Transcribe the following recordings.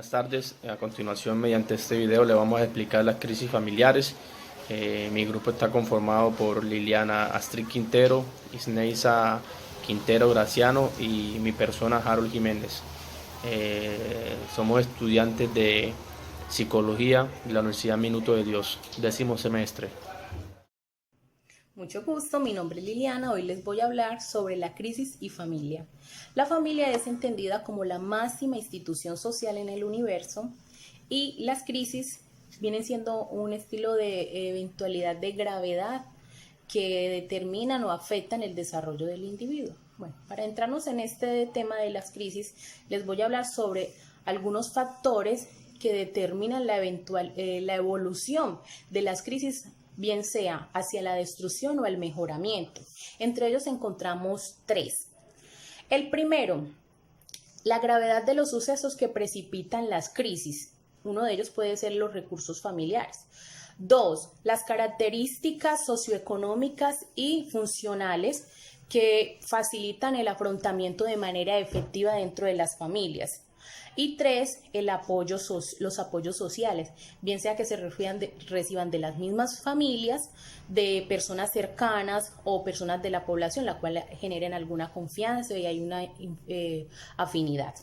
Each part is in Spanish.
Buenas tardes, a continuación mediante este video le vamos a explicar las crisis familiares. Mi grupo está conformado por Liliana Astrid Quintero, Isneisa Quintero Graciano y mi persona Harold Jiménez. Somos estudiantes de Psicología de la Universidad Minuto de Dios, 10º semestre. Mucho gusto, mi nombre es Liliana. Hoy les voy a hablar sobre la crisis y familia. La familia es entendida como la máxima institución social en el universo y las crisis vienen siendo un estilo de eventualidad de gravedad que determinan o afectan el desarrollo del individuo. Bueno, para entrarnos en este tema de las crisis, les voy a hablar sobre algunos factores que determinan la evolución de las crisis, bien sea hacia la destrucción o el mejoramiento. Entre ellos encontramos tres. El primero, la gravedad de los sucesos que precipitan las crisis. Uno de ellos puede ser los recursos familiares. Dos, las características socioeconómicas y funcionales que facilitan el afrontamiento de manera efectiva dentro de las familias. Y tres, los apoyos sociales, bien sea que se reciban de las mismas familias, de personas cercanas o personas de la población, la cual generen alguna confianza y hay una afinidad.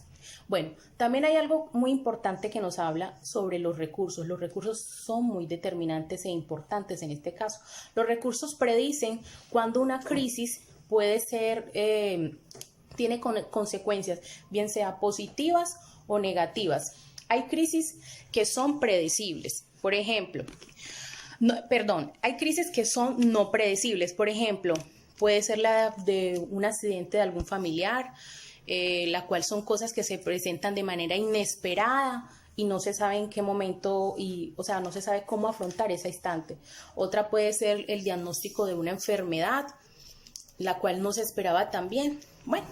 Bueno, también hay algo muy importante que nos habla sobre los recursos. Los recursos son muy determinantes e importantes en este caso. Los recursos predicen cuando una crisis puede ser, tiene consecuencias, bien sea positivas o negativas. Hay crisis que son predecibles. Por ejemplo, hay crisis que son no predecibles. Por ejemplo, puede ser la de un accidente de algún familiar, la cual son cosas que se presentan de manera inesperada y no se sabe en qué momento, no se sabe cómo afrontar ese instante. Otra puede ser el diagnóstico de una enfermedad, la cual no se esperaba también. Bueno,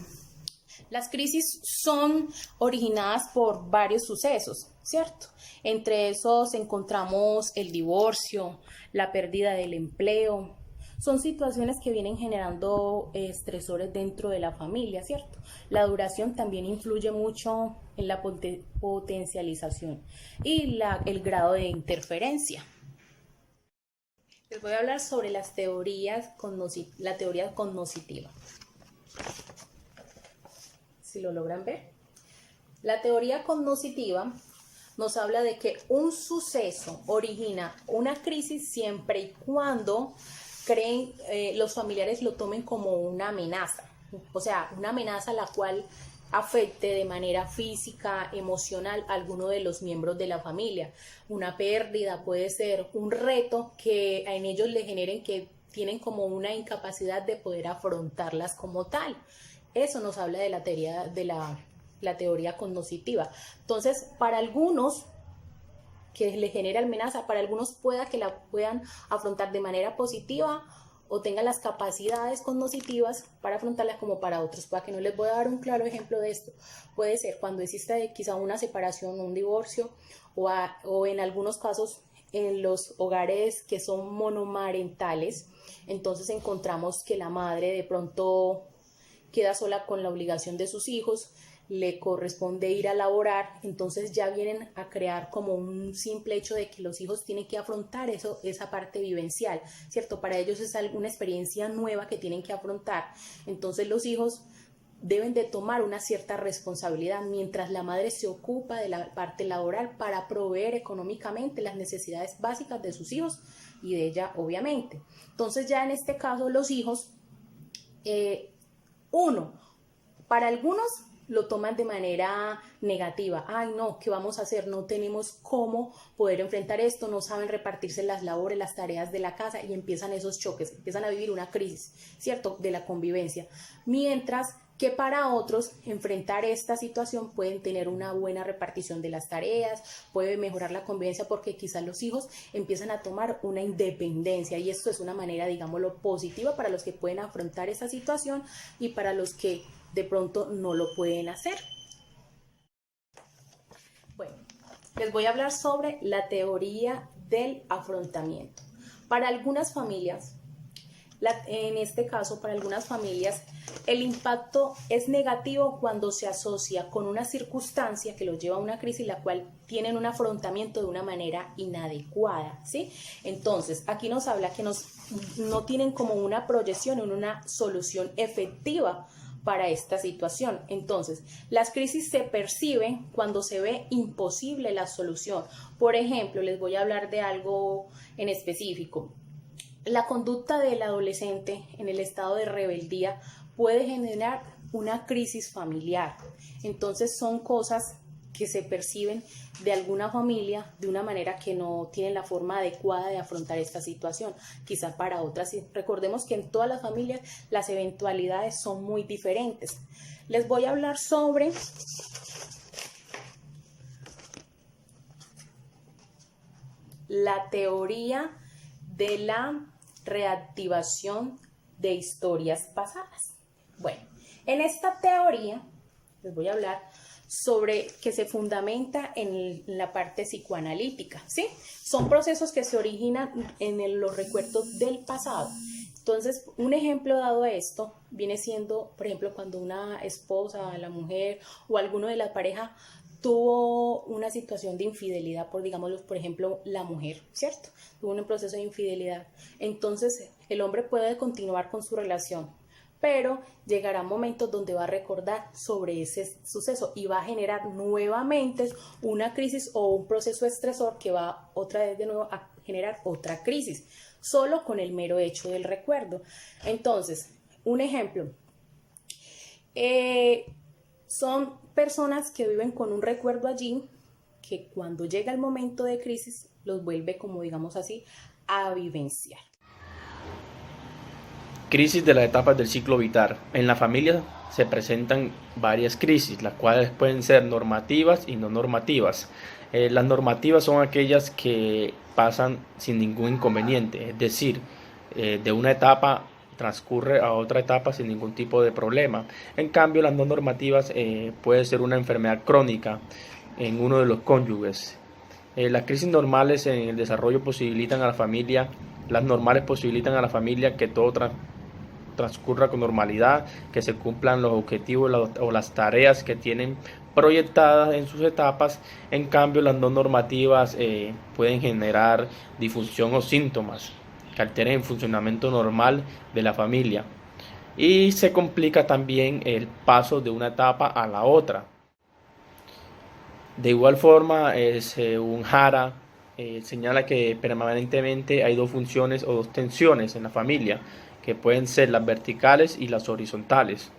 las crisis son originadas por varios sucesos, ¿cierto? Entre esos encontramos el divorcio, la pérdida del empleo. Son situaciones que vienen generando estresores dentro de la familia, ¿cierto? La duración también influye mucho en la potencialización y el grado de interferencia. Les voy a hablar sobre la teoría cognoscitiva. Si lo logran ver. La teoría cognoscitiva nos habla de que un suceso origina una crisis siempre y cuando los familiares lo tomen como una amenaza, o sea, una amenaza la cual afecte de manera física, emocional a alguno de los miembros de la familia. Una pérdida puede ser un reto que en ellos le generen que tienen como una incapacidad de poder afrontarlas como tal. Eso nos habla de la teoría cognoscitiva. Entonces, para algunos que le genera amenaza, para algunos pueda que la puedan afrontar de manera positiva o tengan las capacidades cognoscitivas para afrontarla, como para otros. Para que no les voy a dar un claro ejemplo de esto, puede ser cuando existe quizá una separación, un divorcio o en algunos casos en los hogares que son monomarentales. Entonces encontramos que la madre de pronto queda sola con la obligación de sus hijos, le corresponde ir a laborar, entonces ya vienen a crear como un simple hecho de que los hijos tienen que afrontar esa parte vivencial, ¿cierto? Para ellos es una experiencia nueva que tienen que afrontar, entonces los hijos deben de tomar una cierta responsabilidad mientras la madre se ocupa de la parte laboral para proveer económicamente las necesidades básicas de sus hijos y de ella, obviamente. Entonces ya en este caso los hijos, para algunos lo toman de manera negativa. Ay, no, ¿qué vamos a hacer? No tenemos cómo poder enfrentar esto, no saben repartirse las labores, las tareas de la casa y empiezan esos choques, empiezan a vivir una crisis, ¿cierto? De la convivencia. Mientras que para otros enfrentar esta situación pueden tener una buena repartición de las tareas, puede mejorar la convivencia porque quizás los hijos empiezan a tomar una independencia y esto es una manera, digámoslo, positiva para los que pueden afrontar esta situación y para los que de pronto no lo pueden hacer. Bueno, les voy a hablar sobre la teoría del afrontamiento. Para algunas familias, En este caso, para algunas familias, el impacto es negativo cuando se asocia con una circunstancia que los lleva a una crisis, la cual tienen un afrontamiento de una manera inadecuada, ¿sí? Entonces, aquí nos habla que no tienen como una proyección, una solución efectiva para esta situación. Entonces, las crisis se perciben cuando se ve imposible la solución. Por ejemplo, les voy a hablar de algo en específico. La conducta del adolescente en el estado de rebeldía puede generar una crisis familiar. Entonces, son cosas que se perciben de alguna familia de una manera que no tienen la forma adecuada de afrontar esta situación. Quizá para otras, recordemos que en todas las familias las eventualidades son muy diferentes. Les voy a hablar sobre la teoría de la reactivación de historias pasadas. Bueno, en esta teoría les voy a hablar sobre que se fundamenta en la parte psicoanalítica, ¿sí? Son procesos que se originan en los recuerdos del pasado. Entonces, un ejemplo dado a esto viene siendo, por ejemplo, cuando una esposa, la mujer o alguno de la pareja tuvo una situación de infidelidad, por ejemplo, la mujer, ¿cierto? Tuvo un proceso de infidelidad. Entonces, el hombre puede continuar con su relación, pero llegará momentos donde va a recordar sobre ese suceso y va a generar nuevamente una crisis o un proceso estresor que va otra vez de nuevo a generar otra crisis, solo con el mero hecho del recuerdo. Entonces, un ejemplo, son personas que viven con un recuerdo allí que cuando llega el momento de crisis los vuelve, como digamos así, a vivenciar. Crisis de las etapas del ciclo vital. En la familia se presentan varias crisis, las cuales pueden ser normativas y no normativas. Las normativas son aquellas que pasan sin ningún inconveniente, es decir, de una etapa transcurre a otra etapa sin ningún tipo de problema. En cambio, las no normativas puede ser una enfermedad crónica en uno de los cónyuges. Las crisis normales en el desarrollo posibilitan a la familia, las normales posibilitan a la familia que todo transcurra con normalidad, que se cumplan los objetivos o las tareas que tienen proyectadas en sus etapas. En cambio, las no normativas pueden generar disfunción o síntomas que alteren el funcionamiento normal de la familia, y se complica también el paso de una etapa a la otra. De igual forma, un Jara señala que permanentemente hay dos funciones o dos tensiones en la familia, que pueden ser las verticales y las horizontales.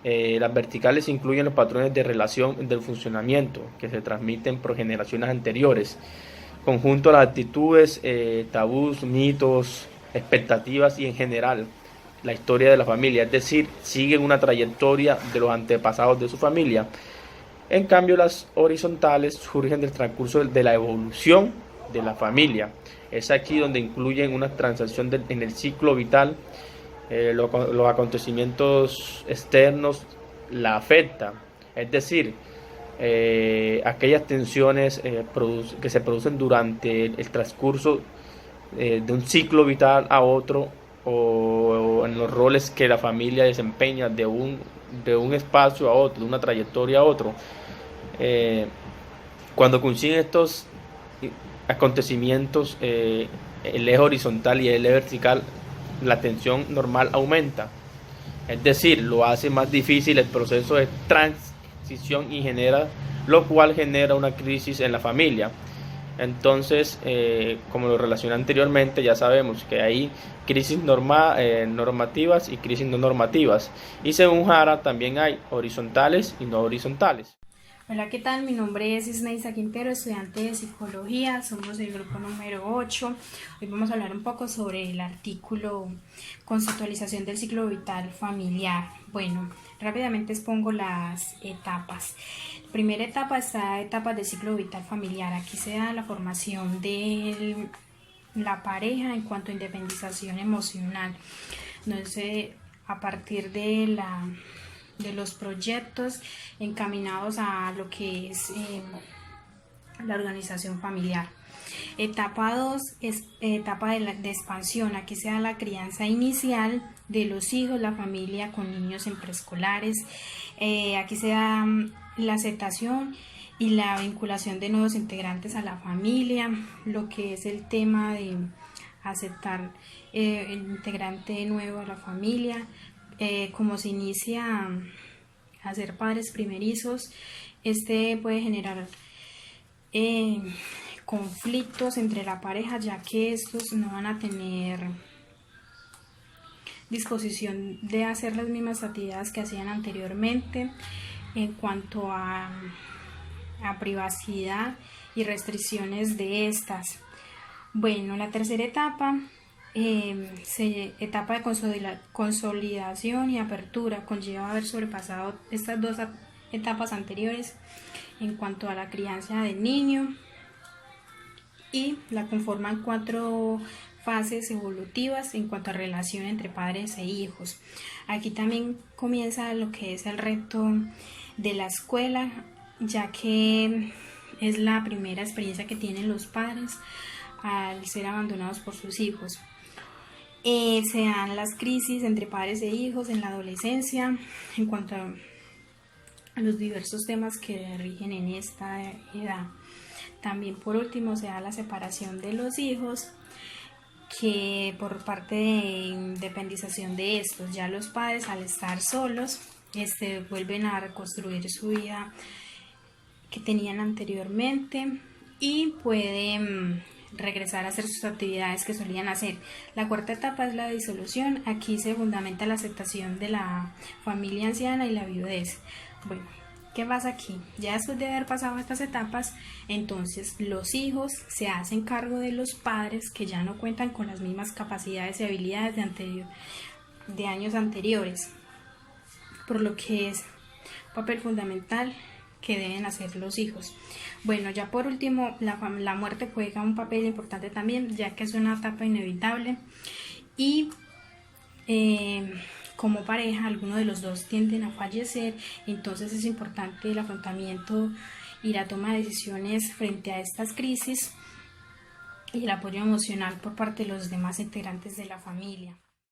Las verticales incluyen los patrones de relación del funcionamiento que se transmiten por generaciones anteriores, conjunto a las actitudes, tabús, mitos, expectativas y en general la historia de la familia, es decir, siguen una trayectoria de los antepasados de su familia. En cambio, las horizontales surgen del transcurso de la evolución de la familia. Es aquí donde incluyen una transacción en el ciclo vital. Los acontecimientos externos la afectan, es decir, aquellas tensiones que se producen durante el transcurso de un ciclo vital a otro, o en los roles que la familia desempeña de un espacio a otro, de una trayectoria a otro. Cuando coinciden estos acontecimientos, el eje horizontal y el eje vertical, la tensión normal aumenta, es decir, lo hace más difícil el proceso de transición y lo cual genera una crisis en la familia. Entonces, como lo relacioné anteriormente, ya sabemos que hay crisis normativas y crisis no normativas, y según Jara también hay horizontales y no horizontales. Hola, ¿qué tal? Mi nombre es Isneisa Quintero, estudiante de psicología, somos el grupo número 8. Hoy vamos a hablar un poco sobre el artículo Conceptualización del ciclo vital familiar. Bueno, rápidamente expongo las etapas. La primera etapa está etapas del ciclo vital familiar. Aquí se da la formación de la pareja en cuanto a independización emocional. Entonces, a partir de los proyectos encaminados a lo que es la organización familiar. Etapa 2 es etapa de expansión. Aquí se da la crianza inicial de los hijos, la familia con niños en preescolares. Aquí se da la aceptación y la vinculación de nuevos integrantes a la familia, lo que es el tema de aceptar el integrante nuevo a la familia, como se inicia a ser padres primerizos. Este puede generar conflictos entre la pareja, ya que estos no van a tener disposición de hacer las mismas actividades que hacían anteriormente en cuanto a privacidad y restricciones de estas. Bueno, la tercera etapa, etapa de consolidación y apertura, conlleva haber sobrepasado estas dos etapas anteriores en cuanto a la crianza del niño, y la conforman 4 fases evolutivas en cuanto a relación entre padres e hijos. Aquí también comienza lo que es el reto de la escuela, ya que es la primera experiencia que tienen los padres al ser abandonados por sus hijos. Se dan las crisis entre padres e hijos en la adolescencia en cuanto a los diversos temas que rigen en esta edad. También, por último, se da la separación de los hijos, que por parte de independización de estos, ya los padres, al estar solos, vuelven a reconstruir su vida que tenían anteriormente y pueden regresar a hacer sus actividades que solían hacer. La cuarta etapa es la disolución. Aquí se fundamenta la aceptación de la familia anciana y la viudez. Bueno, ¿qué pasa aquí? Ya después de haber pasado estas etapas, entonces los hijos se hacen cargo de los padres que ya no cuentan con las mismas capacidades y habilidades de años anteriores, por lo que es un papel fundamental que deben hacer los hijos. Bueno, ya por último, la muerte juega un papel importante también, ya que es una etapa inevitable y como pareja alguno de los dos tienden a fallecer. Entonces es importante el afrontamiento y la toma de decisiones frente a estas crisis y el apoyo emocional por parte de los demás integrantes de la familia.